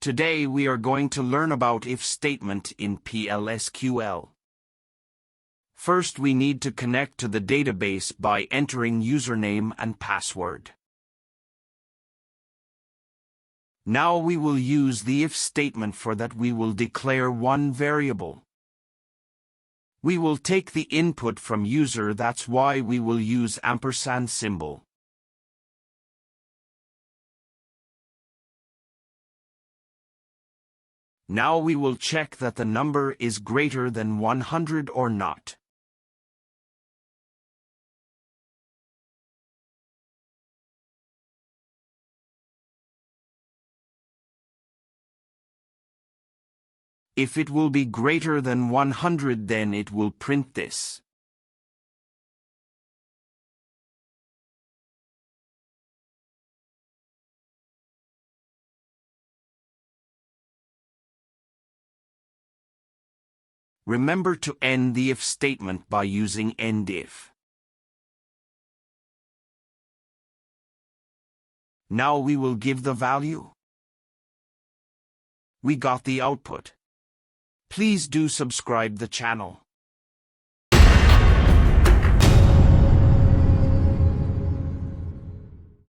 Today we are going to learn about if statement in SQL. First, we need to connect to the database by entering username and password. Now we will use the if statement. For that we will declare one variable. We will take the input from user, that's why we will use ampersand symbol. Now we will check that the number is greater than 100 or not. If it will be greater than 100, then it will print this. Remember to end the if statement by using end if. Now we will give the value. We got the output. Please do subscribe the channel.